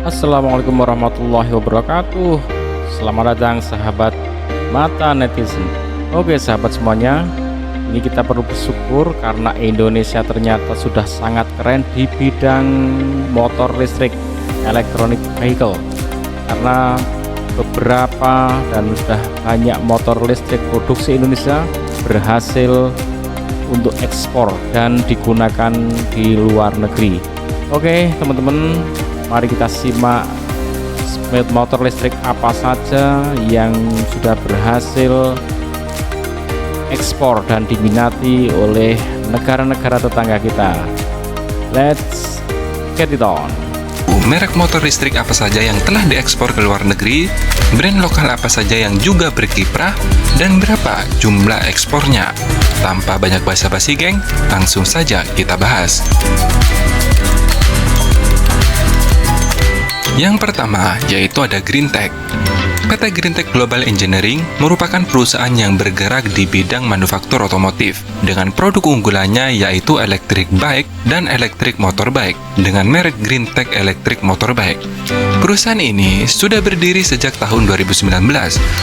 Assalamualaikum warahmatullahi wabarakatuh. Selamat datang sahabat mata netizen. Oke sahabat semuanya, ini kita perlu bersyukur karena Indonesia ternyata sudah sangat keren di bidang motor listrik, electronic vehicle. Karena beberapa dan sudah banyak motor listrik produksi Indonesia berhasil untuk ekspor dan digunakan di luar negeri. Oke teman-teman, mari kita simak motor listrik apa saja yang sudah berhasil ekspor dan diminati oleh negara-negara tetangga kita. Let's get it on. Merek motor listrik apa saja yang telah diekspor ke luar negeri, brand lokal apa saja yang juga berkiprah, dan berapa jumlah ekspornya. Tanpa banyak basa-basi geng, langsung saja kita bahas. Yang pertama, yaitu ada Greentech. PT Greentech Global Engineering merupakan perusahaan yang bergerak di bidang manufaktur otomotif dengan produk unggulannya yaitu electric bike dan electric motorbike dengan merek Greentech Electric Motorbike. Perusahaan ini sudah berdiri sejak tahun 2019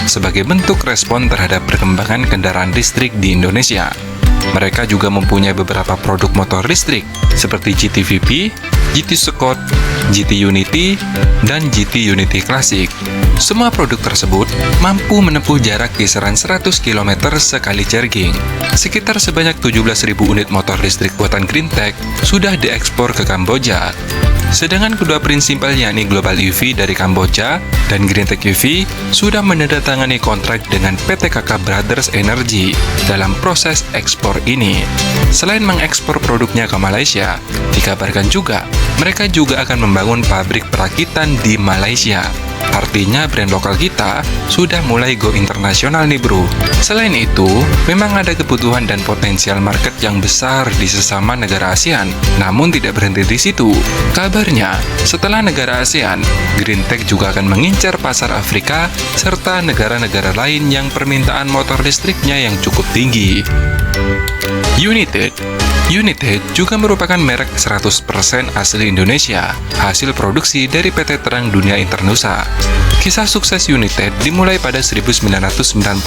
sebagai bentuk respon terhadap perkembangan kendaraan listrik di Indonesia. Mereka juga mempunyai beberapa produk motor listrik seperti GT VP, GT Scott, GT Unity, dan GT Unity Classic. Semua produk tersebut mampu menempuh jarak kisaran 100 km sekali charging. Sekitar sebanyak 17.000 unit motor listrik buatan Greentech sudah diekspor ke Kamboja. Sedangkan kedua prinsipal yakni Global EV dari Kamboja dan Greentech EV sudah menandatangani kontrak dengan PT KK Brothers Energy dalam proses ekspor ini. Selain mengekspor produknya ke Malaysia, dikabarkan juga mereka juga akan membangun pabrik perakitan di Malaysia. Artinya brand lokal kita sudah mulai go internasional nih bro. Selain itu, memang ada kebutuhan dan potensial market yang besar di sesama negara ASEAN. Namun tidak berhenti di situ. Kabarnya, setelah negara ASEAN, Greentech juga akan mengincar pasar Afrika serta negara-negara lain yang permintaan motor listriknya yang cukup tinggi. United juga merupakan merek 100% asli Indonesia, hasil produksi dari PT Terang Dunia Internusa. Kisah sukses United dimulai pada 1991.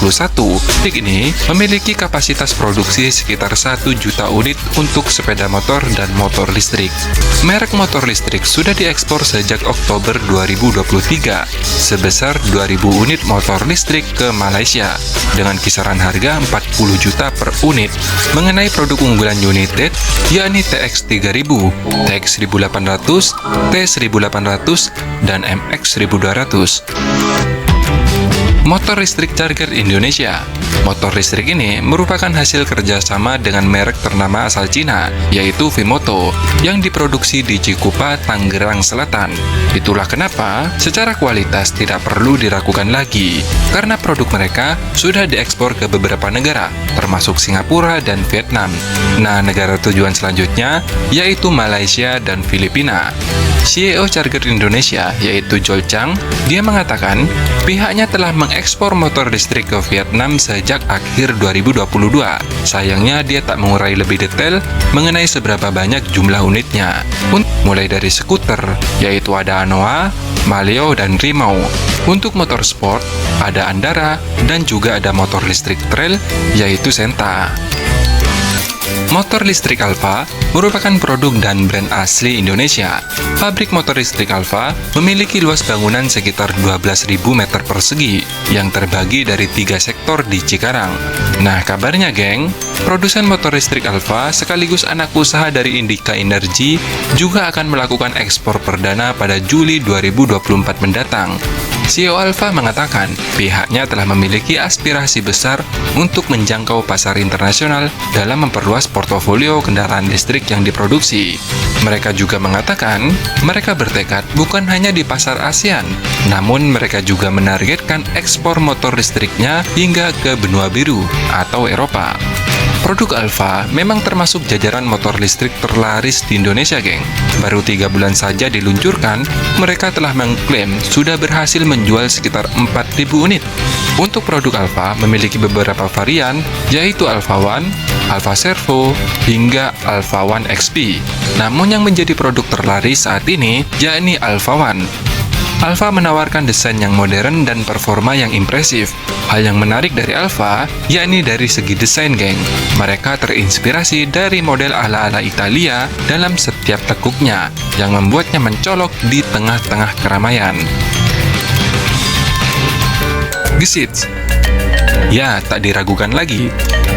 Titik ini memiliki kapasitas produksi sekitar 1 juta unit untuk sepeda motor dan motor listrik. Merek motor listrik sudah diekspor sejak Oktober 2023, sebesar 2.000 unit motor listrik ke Malaysia, dengan kisaran harga 40 juta per unit. Mengenai produk unggulan United, yakni TX3000, TX1800, T1800, dan MX1200. Motor listrik charger Indonesia. Motor listrik ini merupakan hasil kerjasama dengan merek ternama asal Cina, yaitu Vimoto, yang diproduksi di Cikupa, Tangerang Selatan. Itulah kenapa secara kualitas tidak perlu diragukan lagi, karena produk mereka sudah diekspor ke beberapa negara, termasuk Singapura dan Vietnam. Nah, negara tujuan selanjutnya yaitu Malaysia dan Filipina. CEO Charger Indonesia, yaitu Joel Chang, dia mengatakan pihaknya telah mengekspor motor listrik ke Vietnam sejak akhir 2022. Sayangnya dia tak mengurai lebih detail mengenai seberapa banyak jumlah unitnya. Mulai dari skuter, yaitu ada Anoa, Maleo, dan Rimau. Untuk motor sport, ada Andara, dan juga ada motor listrik trail, yaitu Senta. Motor listrik Alfa merupakan produk dan brand asli Indonesia. Pabrik motor listrik Alfa memiliki luas bangunan sekitar 12.000 meter persegi yang terbagi dari 3 sektor di Cikarang. Nah, kabarnya geng, produsen motor listrik Alfa sekaligus anak usaha dari Indika Energy juga akan melakukan ekspor perdana pada Juli 2024 mendatang. CEO Alfa mengatakan pihaknya telah memiliki aspirasi besar untuk menjangkau pasar internasional dalam memperluas portofolio kendaraan listrik yang diproduksi. Mereka juga mengatakan mereka bertekad bukan hanya di pasar ASEAN, namun mereka juga menargetkan ekspor motor listriknya hingga ke benua biru atau Eropa. Produk Alfa memang termasuk jajaran motor listrik terlaris di Indonesia, geng. Baru 3 bulan saja diluncurkan, mereka telah mengklaim sudah berhasil menjual sekitar 4.000 unit. Untuk produk Alfa memiliki beberapa varian, yaitu Alfa One, Alfa Servo, hingga Alfa One XP. Namun yang menjadi produk terlaris saat ini, yakni Alfa One. Alfa menawarkan desain yang modern dan performa yang impresif. Hal yang menarik dari Alfa, yakni dari segi desain, geng. Mereka terinspirasi dari model ala-ala Italia dalam setiap tekuknya, yang membuatnya mencolok di tengah-tengah keramaian. Gesit. Ya, tak diragukan lagi,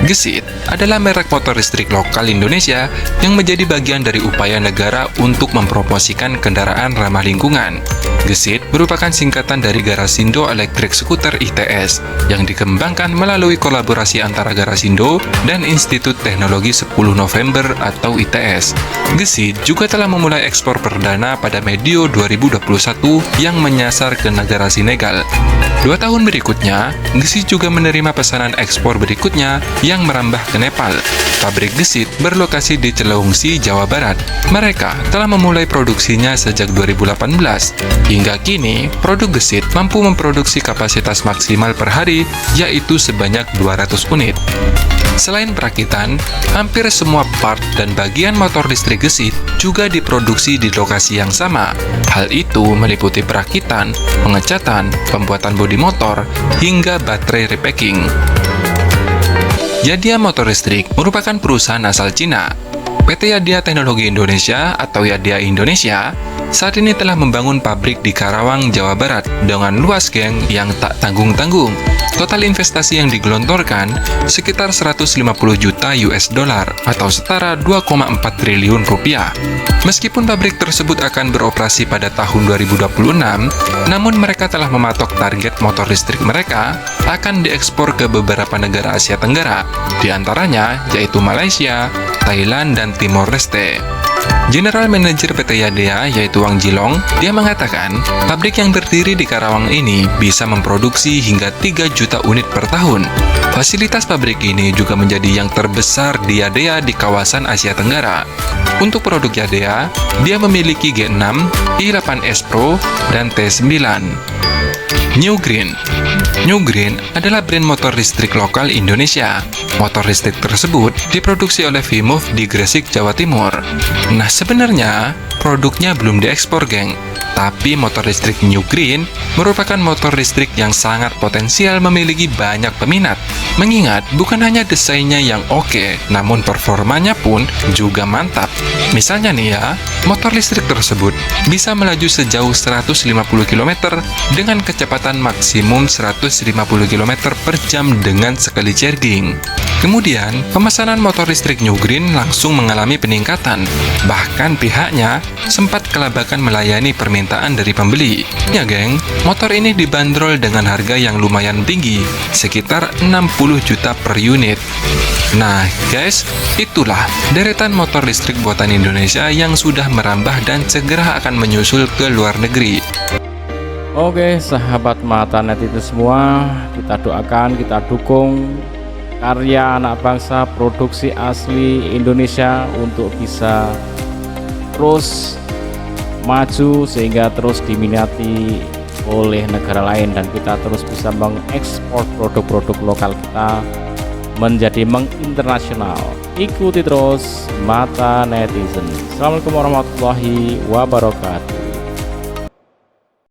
Gesit adalah merek motor listrik lokal Indonesia yang menjadi bagian dari upaya negara untuk mempromosikan kendaraan ramah lingkungan. Gesit merupakan singkatan dari Garasindo Electric Scooter ITS yang dikembangkan melalui kolaborasi antara Garasindo dan Institut Teknologi 10 November atau ITS. Gesit juga telah memulai ekspor perdana pada medio 2021 yang menyasar ke negara Senegal. 2 tahun berikutnya, Gesit juga menerima pesanan ekspor berikutnya yang merambah ke Nepal. Pabrik Gesit berlokasi di Cileungsi, Jawa Barat. Mereka telah memulai produksinya sejak 2018. Hingga kini, produk Gesit mampu memproduksi kapasitas maksimal per hari, yaitu sebanyak 200 unit. Selain perakitan, hampir semua part dan bagian motor listrik Gesit juga diproduksi di lokasi yang sama. Hal itu meliputi perakitan, pengecatan, pembuatan bodi motor, hingga baterai repacking. Yadia Motor Listrik merupakan perusahaan asal Cina. PT Yadia Teknologi Indonesia atau Yadia Indonesia saat ini telah membangun pabrik di Karawang, Jawa Barat dengan luas, geng, yang tak tanggung-tanggung. Total investasi yang digelontorkan sekitar 150 juta US dollar atau setara 2,4 triliun rupiah. Meskipun pabrik tersebut akan beroperasi pada tahun 2026, namun mereka telah mematok target motor listrik mereka akan diekspor ke beberapa negara Asia Tenggara, di antaranya yaitu Malaysia, Thailand, dan Timor Leste. General Manager PT Yadia yaitu Wang Jilong, dia mengatakan pabrik yang berdiri di Karawang ini bisa memproduksi hingga 3 juta unit per tahun. Fasilitas pabrik ini juga menjadi yang terbesar di Yadia di kawasan Asia Tenggara. Untuk produk Yadia, dia memiliki G6, i8S Pro, dan T9. New Green. New Green adalah brand motor listrik lokal Indonesia. Motor listrik tersebut diproduksi oleh Vmove di Gresik, Jawa Timur. Nah, sebenarnya produknya belum diekspor, geng. Tapi motor listrik New Green merupakan motor listrik yang sangat potensial memiliki banyak peminat. Mengingat bukan hanya desainnya yang oke, namun performanya pun juga mantap. Misalnya nih ya, motor listrik tersebut bisa melaju sejauh 150 km dengan kecepatan maksimum 150 km per jam dengan sekali charging. Kemudian, pemesanan motor listrik New Green langsung mengalami peningkatan. Bahkan pihaknya sempat kelabakan melayani permintaan dari pembeli. Ya, geng, motor ini dibanderol dengan harga yang lumayan tinggi, sekitar 60 juta per unit. Nah, guys, itulah deretan motor listrik buatan Indonesia yang sudah merambah dan segera akan menyusul ke luar negeri. Oke, sahabat mata netizen semua, kita doakan, kita dukung karya anak bangsa, produksi asli Indonesia untuk bisa terus maju sehingga terus diminati oleh negara lain dan kita terus bisa mengekspor produk-produk lokal kita menjadi menginternasional. Ikuti terus mata netizen. Assalamualaikum warahmatullahi wabarakatuh.